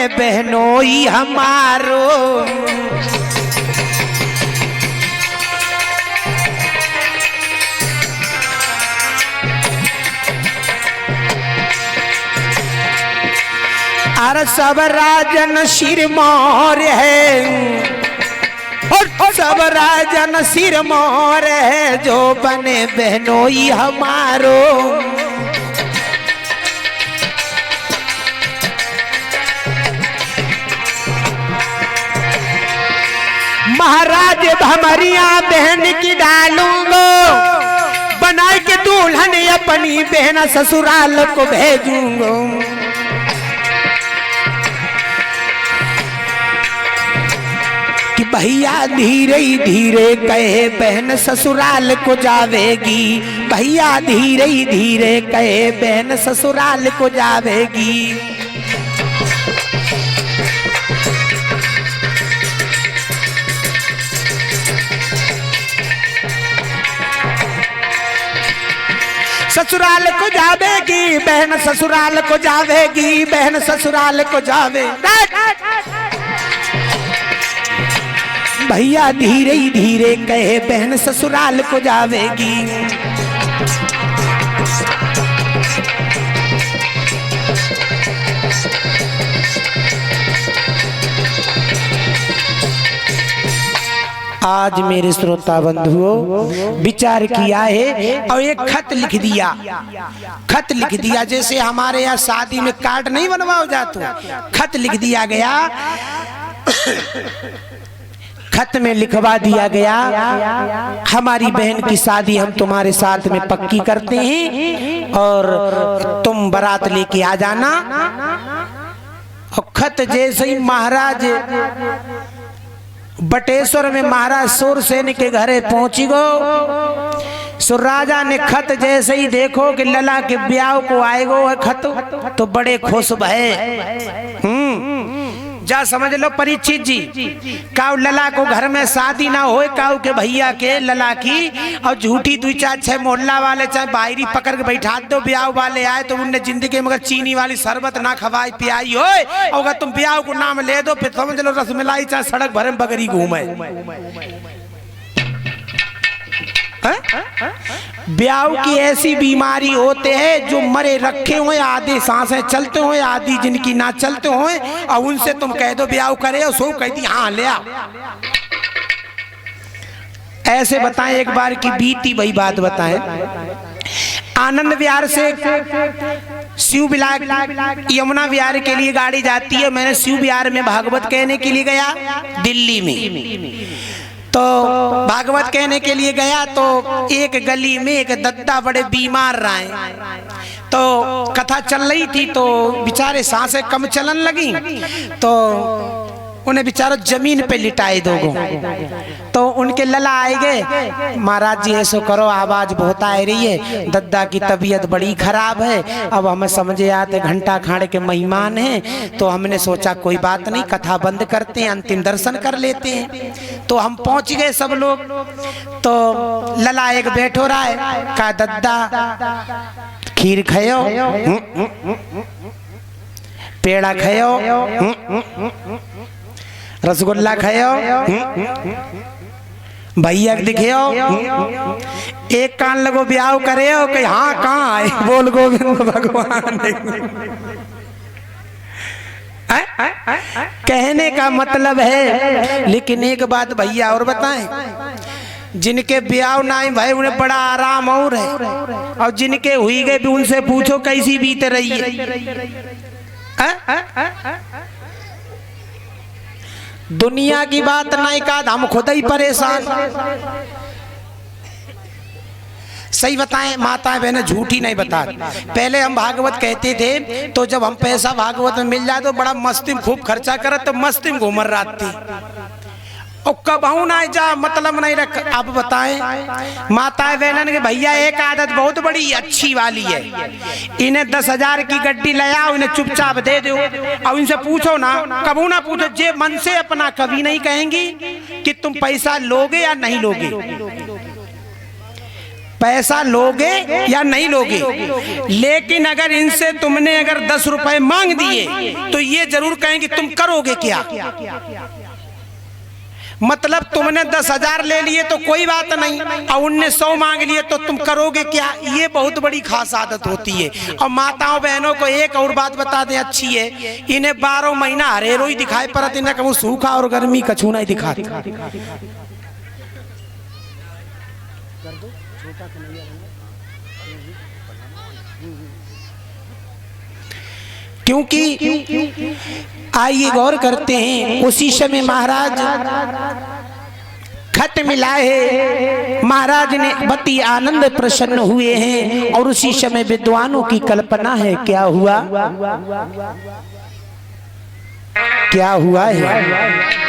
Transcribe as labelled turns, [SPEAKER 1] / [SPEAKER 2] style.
[SPEAKER 1] बहनोई हमारो। अरे सब राजन सिरमौर है, सब राजन सिरमौर है, जो बने बहनोई हमारो। महाराज भमरिया बहन की डालूंगो, बना के दुल्हन अपनी बहन ससुराल को भेजूंगो। कि भैया धीरे धीरे कहे बहन ससुराल को जावेगी, भैया धीरे धीरे कहे बहन ससुराल को जावेगी। ससुराल को जावेगी बहन, ससुराल को जावेगी बहन, ससुराल को जावेगी। भैया धीरे धीरे कहे बहन ससुराल को जावेगी। आज मेरे श्रोता बंधुओं विचार किया है और एक खत लिख दिया। खत लिख दिया जैसे हमारे यहाँ शादी में कार्ड नहीं बनवाओ जाते, खत लिख दिया गया। खत में लिखवा दिया गया, हमारी बहन की शादी हम तुम्हारे साथ में पक्की करते हैं और तुम बारात लेके आ जाना। और खत जैसे ही महाराज बटेश्वर में महाराज सूरसेन के घरे पहुंची गो, सो राजा ने खत जैसे ही देखो कि लला के ब्याह को आएगो खत, तो बड़े खुश भये। जा समझ लो परीक्षित जी, काऊ लला को घर में शादी ना होए, काऊ के भैया के लला की, और झूठी 2-4-6 मोहल्ला वाले चाहे बाहरी पकड़ के बैठा दो, ब्याह वाले आए तो उनने जिंदगी में चीनी वाली शरबत ना खवाई पियाई होए, और अगर तुम ब्याह को नाम ले दो फिर समझ लो रसमलाई चाहे सड़क भरे में बगरी घूमे। ब्याह की ऐसी बीमारी होते हैं जो मरे रखे हुए, आधी सांसें चलते हुए, आधी जिनकी ना चलते हुए, और उनसे तुम कह दो ब्याह करे और सो कहती हाँ ले आ। ऐसे बताएं एक बार की बीती वही बात बताएं। आनंद विहार से शिव विहार यमुना विहार के लिए गाड़ी जाती है। मैंने शिव विहार में भागवत कहने के लिए गया दिल्ली में, तो भागवत कहने के लिए गया तो एक गली में एक दद्दा बड़े बीमार रहे, तो कथा चल रही थी तो बेचारे सांसें कम चलन लगी, तो उन्हें बेचारा जमीन पे लिटाए दोगो। तो उनके लला आए गए, महाराज जी ऐसो करो आवाज बहुत आ रही है, दद्दा की तबीयत बड़ी खराब है, अब हमें समझे आते घंटा खाने के मेहमान हैं, तो हमने सोचा कोई बात नहीं कथा बंद करते हैं, अंतिम दर्शन कर लेते हैं। तो हम पहुंच गए सब लोग, तो लला एक बैठो रहा है, का दद्दा खीर खायो, पेड़ा खायो, रसगुल्ला खायो, भैया दिखियो, एक कान लगो ब्याह करे हो कि हाँ कहाँ आए, बोल गोविंद भगवान। कहने का मतलब है, लेकिन एक बात भैया और बताएं, जिनके ब्याह ना भाई उन्हें बड़ा आराम और है, और जिनके हुई गए भी उनसे पूछो कैसी बीत रही है। दुनिया की बात नहीं का, हम खुद ही परेशान। सही बताएं माताएं बहनें, झूठी नहीं बता। पहले हम भागवत कहते थे तो जब हम पैसा भागवत में मिल जाए तो बड़ा मस्ती में खूब खर्चा करत, तो मस्ती में घूमर रात थी, और कबहू ना जा मतलब नहीं रख। अब बताएं माताएं बहनन के भैया एक आदत बहुत बड़ी अच्छी वाली है, इन्हें 10,000 की गड्डी ले आओ, इन्हें चुपचाप दे दो, और इनसे पूछो ना, कबू ना पूछो, जे मन से अपना कभी नहीं कहेंगी कि तुम पैसा लोगे या नहीं लोगे। पैसा लोगे या नहीं लोगे, लेकिन अगर इनसे तुमने अगर 10 रुपए मांग दिए तो ये जरूर कहेंगे तुम करोगे क्या। मतलब तुमने 10,000 ले लिए तो कोई बात नहीं, और उनने 100 मांग लिए तो तुम करोगे क्या। ये बहुत बड़ी खास आदत होती है। और माताओं बहनों को एक और बात बता दें अच्छी है, इन्हें 12 महीना हरेरो ही दिखाई पड़त, इन्हें कभी सूखा और गर्मी कछू नहीं दिखाती। क्योंकि आइए गौर करते हैं, उसी समय महाराज खत मिला है, महाराज ने बती आनंद प्रसन्न हुए हैं, और उसी समय विद्वानों की कल्पना है क्या हुआ, क्या हुआ है।